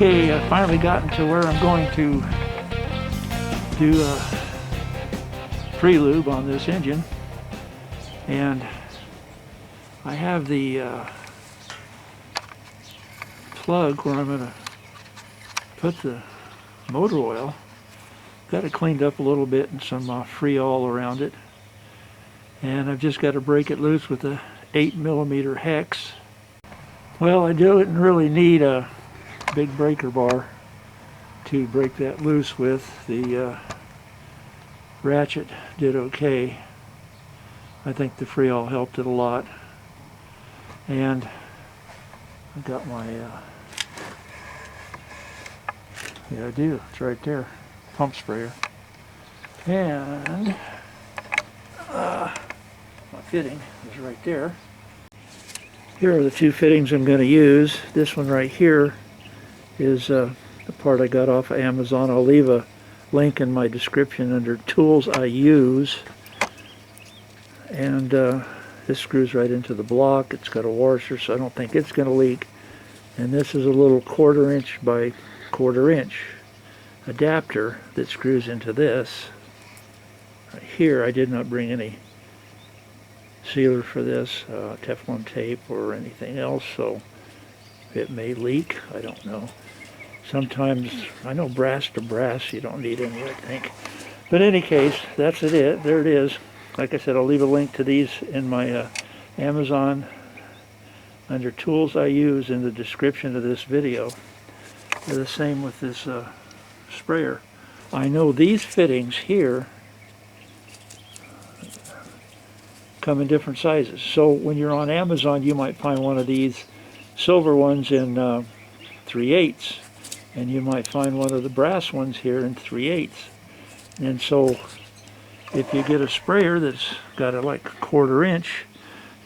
Okay, I've finally gotten to where I'm going to do a pre-lube on this engine, and I have the plug where I'm going to put the motor oil. Got it cleaned up a little bit and some Freol around it, and I've just got to break it loose with a 8mm hex. Well, I didn't really need a big breaker bar to break that loose with. The ratchet did okay. I think the Freol helped it a lot. And I got my yeah, I do, it's right there, pump sprayer. And my fitting is right there. Here are the two fittings I'm going to use. This one right here is the part I got off of Amazon. I'll leave a link in my description under tools I use. And this screws right into the block. It's got a washer, so I don't think it's going to leak. And this is a little 1/4 inch by 1/4 inch adapter that screws into this. Right here, I did not bring any sealer for this, Teflon tape or anything else, so it may leak. I don't know. Sometimes, I know brass to brass, you don't need any, I think. But in any case, that's it. There it is. Like I said, I'll leave a link to these in my Amazon under tools I use in the description of this video. They're the same with this sprayer. I know these fittings here come in different sizes. So when you're on Amazon, you might find one of these silver ones in 3/8, and you might find one of the brass ones here in 3/8. And so if you get a sprayer that's got a like 1/4 inch,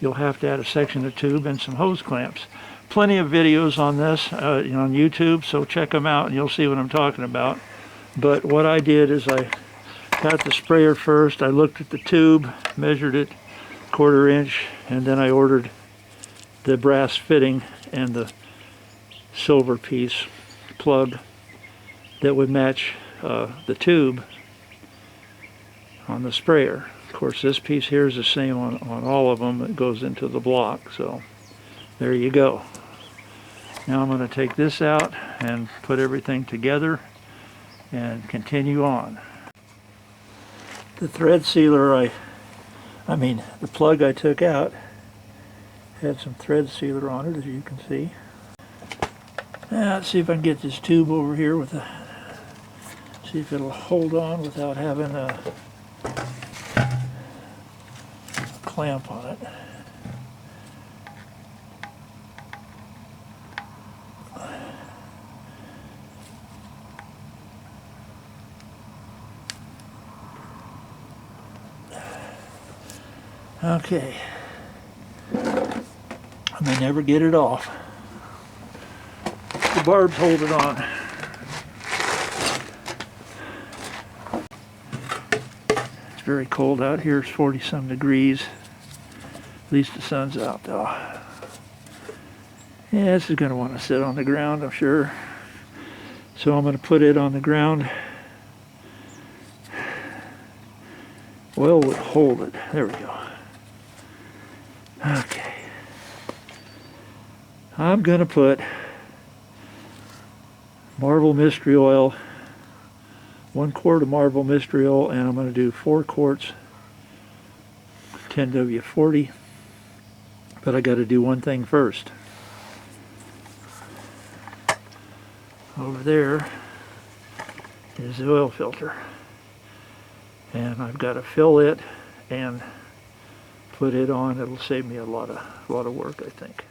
you'll have to add a section of tube and some hose clamps. Plenty of videos on this on YouTube, so check them out and you'll see what I'm talking about. But what I did is I got the sprayer first, I looked at the tube, measured it 1/4 inch, and then I ordered the brass fitting and the silver piece plug that would match the tube on the sprayer. Of course, this piece here is the same on all of them. It goes into the block, so there you go. Now I'm going to take this out and put everything together and continue on. The thread sealer the plug I took out had some thread sealer on it, as you can see. Now, let's see if I can get this tube over here with see if it'll hold on without having a clamp on it. Okay, I may never get it off. The barbs hold it on. It's very cold out here. It's 40-some degrees. At least the sun's out though. Yeah, this is going to want to sit on the ground, I'm sure. So I'm going to put it on the ground. Oil would hold it. There we go. Okay. I'm going to put Marble Mystery Oil, 1 quart of Marble Mystery Oil, and I'm going to do 4 quarts 10W40. But I got to do one thing first. Over there is the oil filter, and I've got to fill it and put it on. It'll save me a lot of work, I think.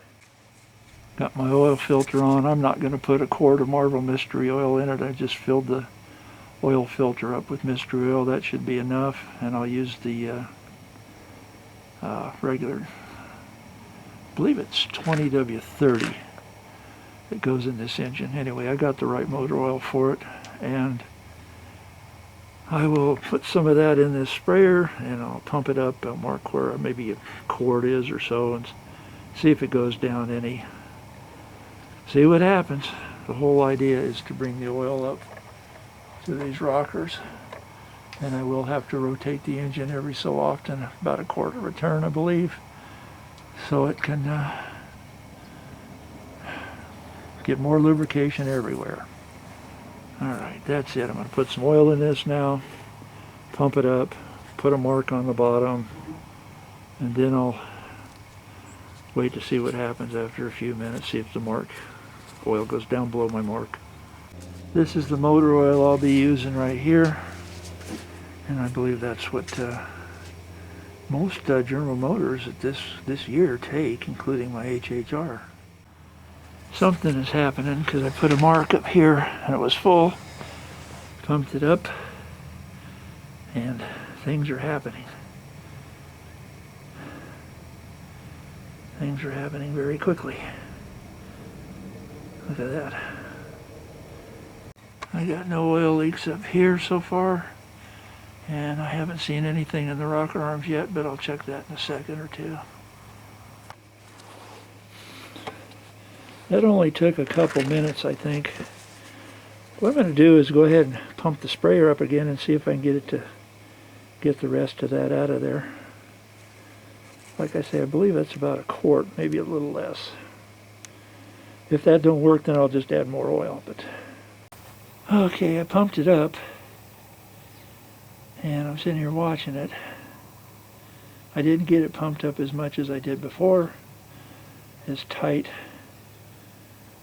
Got my oil filter on. I'm not going to put a quart of Marble Mystery Oil in it. I just filled the oil filter up with mystery oil. That should be enough, and I'll use the regular, I believe it's 20W30 that goes in this engine. Anyway, I got the right motor oil for it, and I will put some of that in this sprayer and I'll pump it up. I'll mark where maybe a quart is or so and see if it goes down any. See what happens. The whole idea is to bring the oil up to these rockers, and I will have to rotate the engine every so often, about a quarter of a turn I believe, so it can get more lubrication everywhere. Alright, that's it. I'm going to put some oil in this now, pump it up, put a mark on the bottom, and then I'll wait to see what happens after a few minutes, see if the oil goes down below my mark. This is the motor oil I'll be using right here, and I believe that's what most General Motors at this year take, including my HHR. Something is happening because I put a mark up here and it was full, pumped it up, and things are happening. Things are happening very quickly. Look at that. I got no oil leaks up here so far, and I haven't seen anything in the rocker arms yet, but I'll check that in a second or two. That only took a couple minutes, I think. What I'm going to do is go ahead and pump the sprayer up again and see if I can get it to get the rest of that out of there. Like I say, I believe that's about a quart, maybe a little less. If that don't work, then I'll just add more oil. But okay, I pumped it up, and I'm sitting here watching it. I didn't get it pumped up as much as I did before, as tight,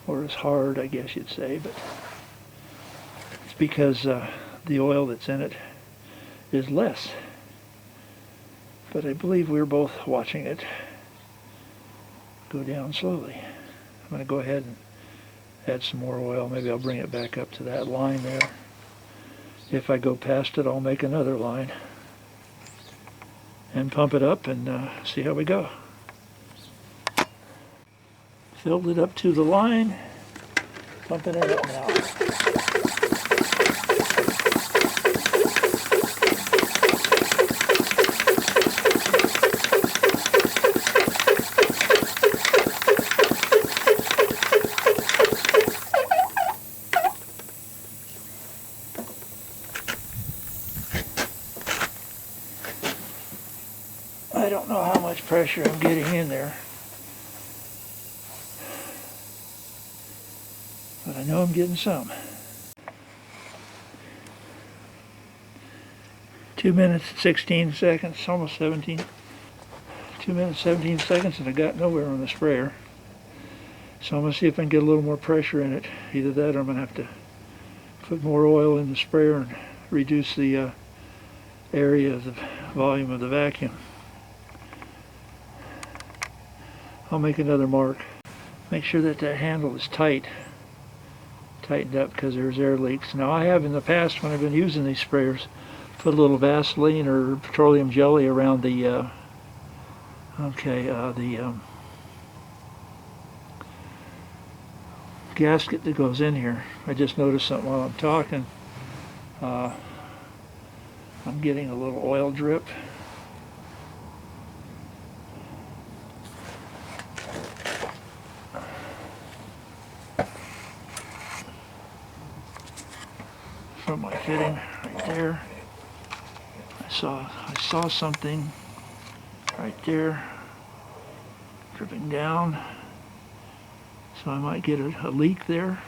or as hard, I guess you'd say, but it's because the oil that's in it is less. But I believe we're both watching it go down slowly. I'm going to go ahead and add some more oil. Maybe I'll bring it back up to that line there. If I go past it, I'll make another line and pump it up and see how we go. Filled it up to the line, pumping it up now. I don't know how much pressure I'm getting in there, but I know I'm getting some. 2 minutes and 16 seconds, almost 17. 2 minutes 17 seconds, and I got nowhere on the sprayer. So I'm going to see if I can get a little more pressure in it. Either that or I'm going to have to put more oil in the sprayer and reduce the area of the volume of the vacuum. I'll make another mark. Make sure that that handle is tightened up, because there's air leaks. Now I have in the past, when I've been using these sprayers, put a little Vaseline or petroleum jelly around the gasket that goes in here. I just noticed something while I'm talking. I'm getting a little oil drip. From my fitting right there. I saw something right there dripping down, so I might get a leak there.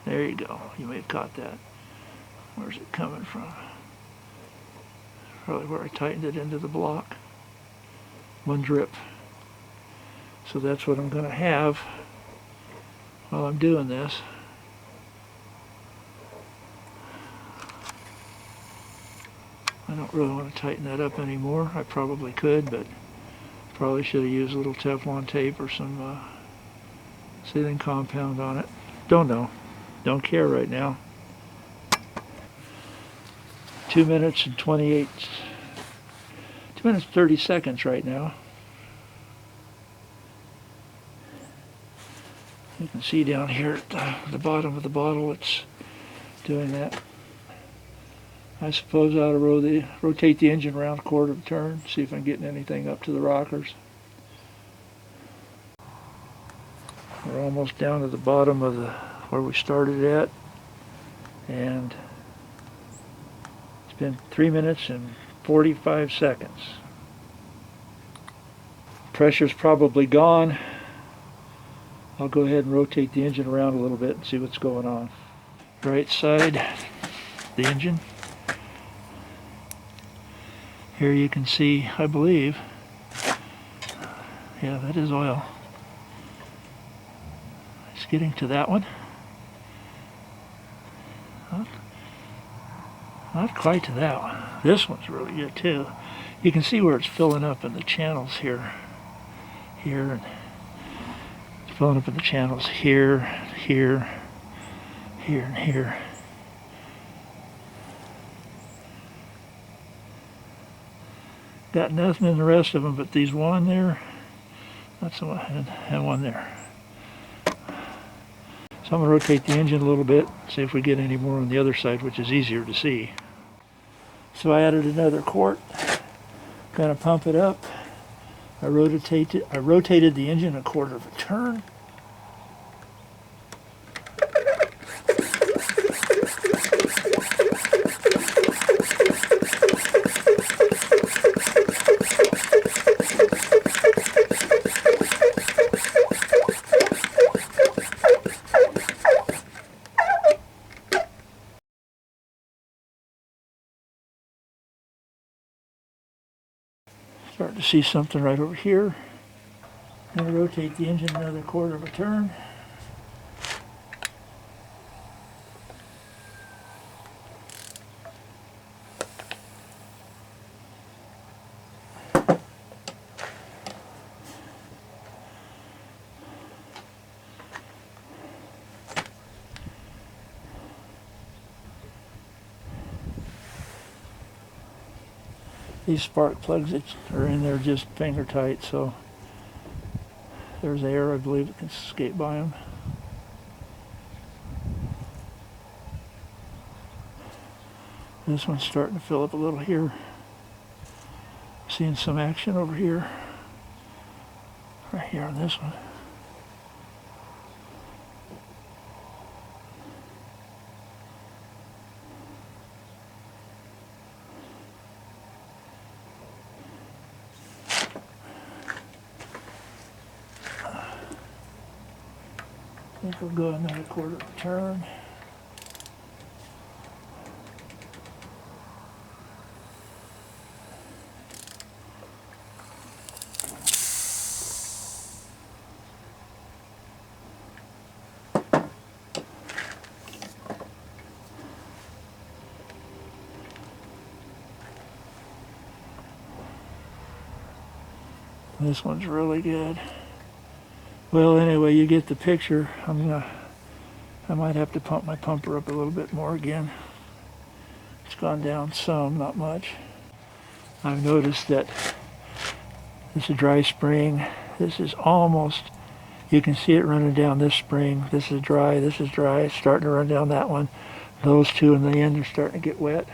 There you go. You may have caught that. Where's it coming from? Probably where I tightened it into the block. One drip. So that's what I'm going to have while I'm doing this. I don't really want to tighten that up anymore. I probably could, but probably should have used a little Teflon tape or some sealing compound on it. Don't know. Don't care right now. 2 minutes and 28, 2 minutes 30 seconds right now. You can see down here at the bottom of the bottle it's doing that. I suppose I ought to rotate the engine around a quarter of a turn, see if I'm getting anything up to the rockers. We're almost down to the bottom of where we started at, and it's been 3 minutes and 45 seconds. Pressure's probably gone. I'll go ahead and rotate the engine around a little bit and see what's going on. Right side, the engine. Here you can see, I believe, yeah, that is oil. It's getting to that one. Not quite to that one. This one's really good too. You can see where it's filling up in the channels here. And it's filling up in the channels here, here, and here. Got nothing in the rest of them but these one there, that's the one, and one there. So I'm going to rotate the engine a little bit, see if we get any more on the other side, which is easier to see. So I added another quart, going to pump it up. I rotated the engine a quarter of a turn. Start to see something right over here. I'm going to rotate the engine another quarter of a turn. These spark plugs that are in there just finger tight, so there's air, I believe, that can escape by them. This one's starting to fill up a little here. Seeing some action over here. Right here on this one. I think we'll go another quarter of a turn. This one's really good. Well, anyway, you get the picture. I might have to pump my pumper up a little bit more again. It's gone down some, not much. I've noticed that this is a dry spring. This is almost, you can see it running down this spring. This is dry, it's starting to run down that one. Those two in the end are starting to get wet.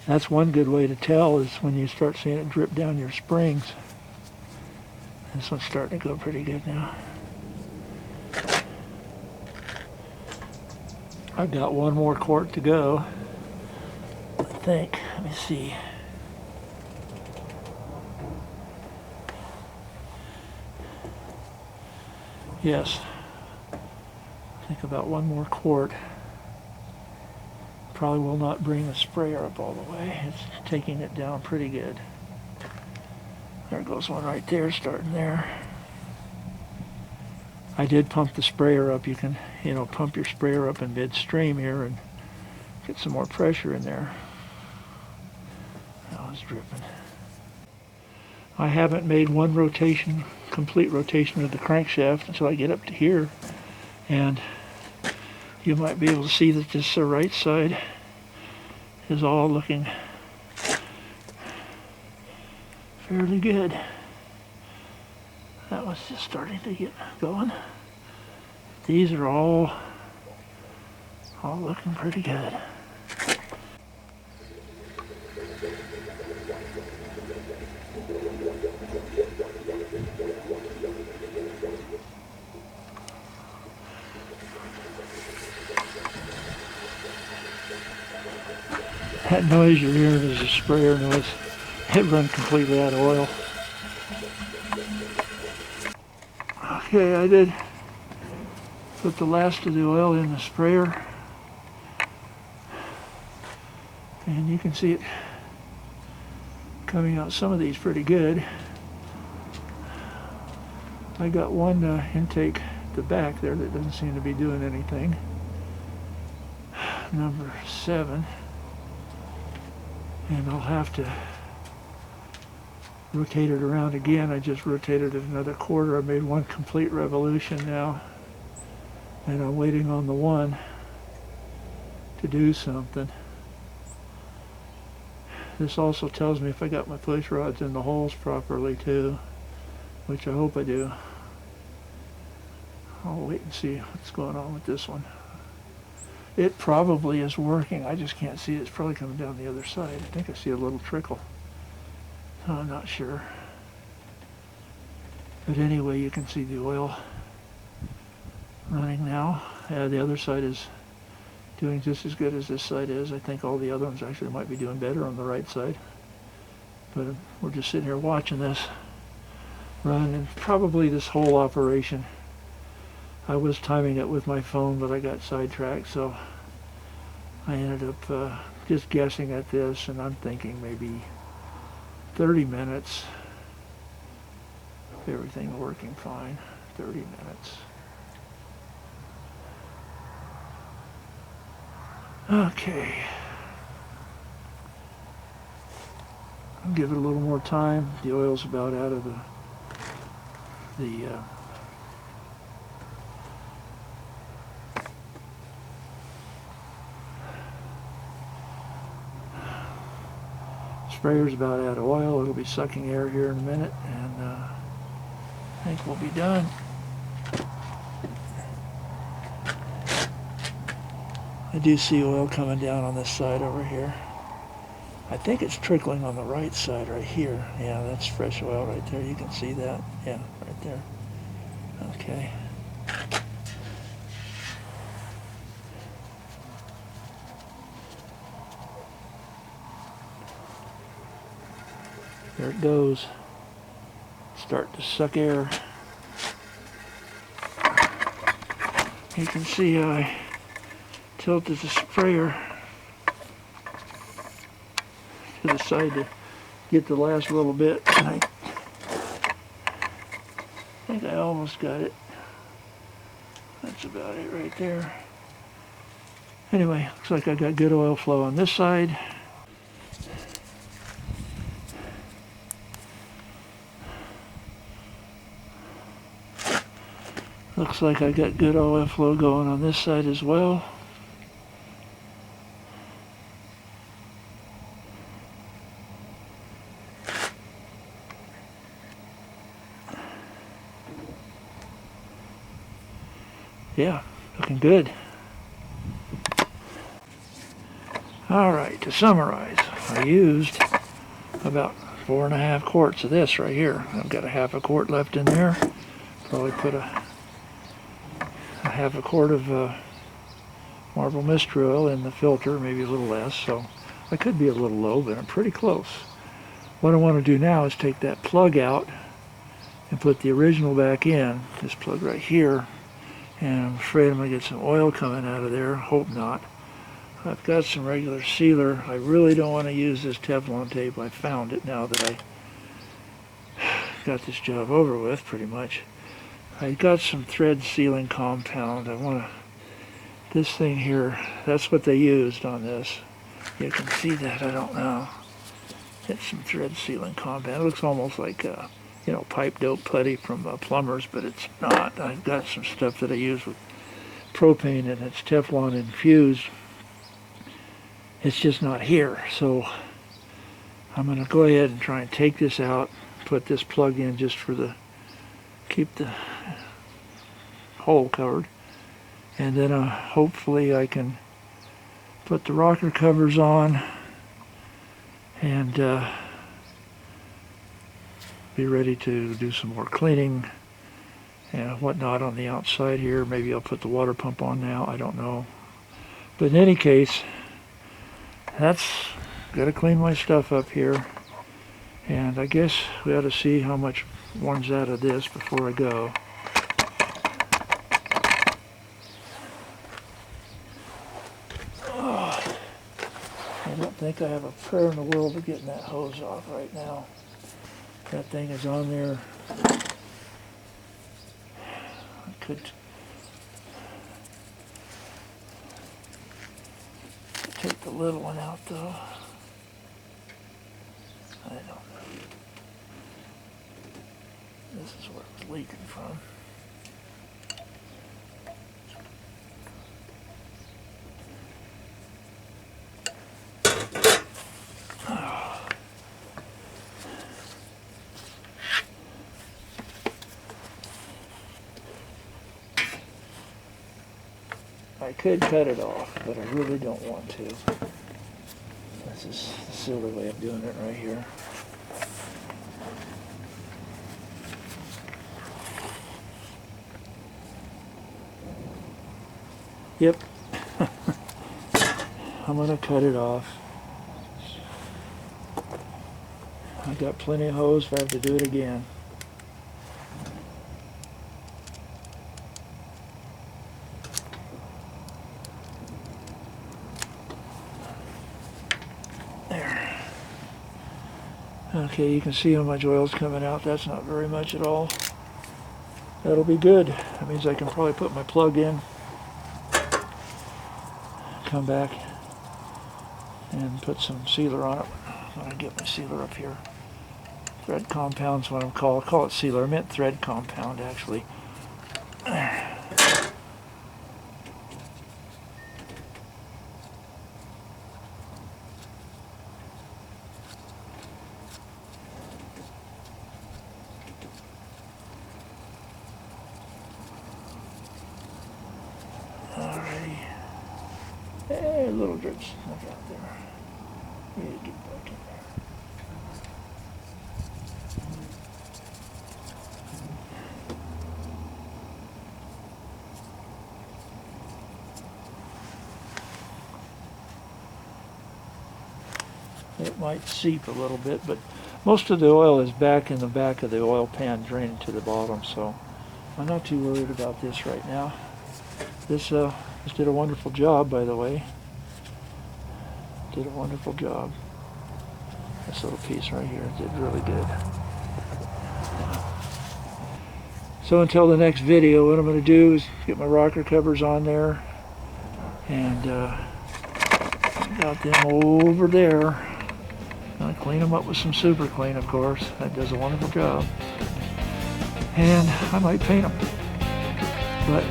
That's one good way to tell, is when you start seeing it drip down your springs. This one's starting to go pretty good now. I've got one more quart to go, I think. Let me see. Yes, I think about one more quart. Probably will not bring the sprayer up all the way. It's taking it down pretty good. There goes one right there, starting there. I did pump the sprayer up. You can, pump your sprayer up in midstream here and get some more pressure in there. That was dripping. I haven't made one rotation, complete rotation of the crankshaft until I get up to here. And you might be able to see that this right side is all looking fairly good. That was just starting to get going. These are all looking pretty good. That noise you're hearing is a sprayer noise. It runs completely out of oil. Okay, I did put the last of the oil in the sprayer. And you can see it coming out some of these pretty good. I got one intake at the back there that doesn't seem to be doing anything. Number 7. And I'll have to rotate it around again. I just rotated it another quarter. I made one complete revolution now. And I'm waiting on the one to do something. This also tells me if I got my push rods in the holes properly too, which I hope I do. I'll wait and see what's going on with this one. It probably is working. I just can't see it. It's probably coming down the other side. I think I see a little trickle. I'm not sure. But anyway, you can see the oil running now. The other side is doing just as good as this side is. I think all the other ones actually might be doing better on the right side. But we're just sitting here watching this run, and probably this whole operation, I was timing it with my phone, but I got sidetracked, so I ended up just guessing at this, and I'm thinking maybe 30 minutes. Everything working fine. 30 minutes. Okay. I'll give it a little more time. The oil's about out of the sprayer's about out of oil. It'll be sucking air here in a minute, and I think we'll be done. I do see oil coming down on this side over here. I think it's trickling on the right side right here. Yeah, that's fresh oil right there. You can see that. Yeah, right there. Okay. There it goes. Start to suck air. You can see I tilted the sprayer to the side to get the last little bit. And I think I almost got it. That's about it right there. Anyway, looks like I got good oil flow on this side. Looks like I got good oil flow going on this side as well. Yeah, looking good. All right, to summarize, I used about 4.5 quarts of this right here. I've got a half a quart left in there. Probably put a half a quart of marble mystery oil in the filter, maybe a little less, so I could be a little low, but I'm pretty close. What I want to do now is take that plug out and put the original back in, this plug right here, and I'm afraid I'm going to get some oil coming out of there. Hope not. I've got some regular sealer. I really don't want to use this Teflon tape. I found it now that I got this job over with, pretty much. I got some thread sealing compound. I want to, this thing here, that's what they used on this. You can see that, I don't know. It's some thread sealing compound. It looks almost like, you know, pipe dope putty from plumbers, but it's not. I've got some stuff that I use with propane, and it's Teflon infused. It's just not here, so I'm going to go ahead and try and take this out, put this plug in just for the, keep the hole covered, and then hopefully I can put the rocker covers on and be ready to do some more cleaning and whatnot on the outside here. Maybe I'll put the water pump on now, I don't know. But in any case, that's got to clean my stuff up here. And I guess we ought to see how much one's out of this before I go. Oh, I don't think I have a prayer in the world of getting that hose off right now. That thing is on there. I could take the little one out though. I don't know. This is where it's leaking from. I could cut it off, but I really don't want to. This is the silly way of doing it right here. Yep. I'm going to cut it off. I got plenty of hose if I have to do it again. There. Okay, you can see how much oil's coming out. That's not very much at all. That'll be good. That means I can probably put my plug in, come back and put some sealer on it. I'm going to get my sealer up here. Thread compound's what I call it sealer. I meant thread compound actually. Alrighty. Hey, little drips. Look out there. Need to get back in there. It might seep a little bit, but most of the oil is back in the back of the oil pan draining to the bottom, so I'm not too worried about this right now. This did a wonderful job, by the way. Did a wonderful job. This little piece right here did really good. So until the next video, what I'm going to do is get my rocker covers on there, and got them over there. I clean them up with some super clean, of course. That does a wonderful job. And I might paint them, but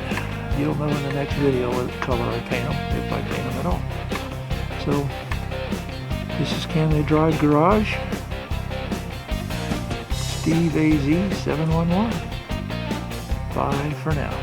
you'll know in the next video what color I paint them, if I paint them at all. So this is Can They Drive Garage. Steve AZ 711. Bye for now.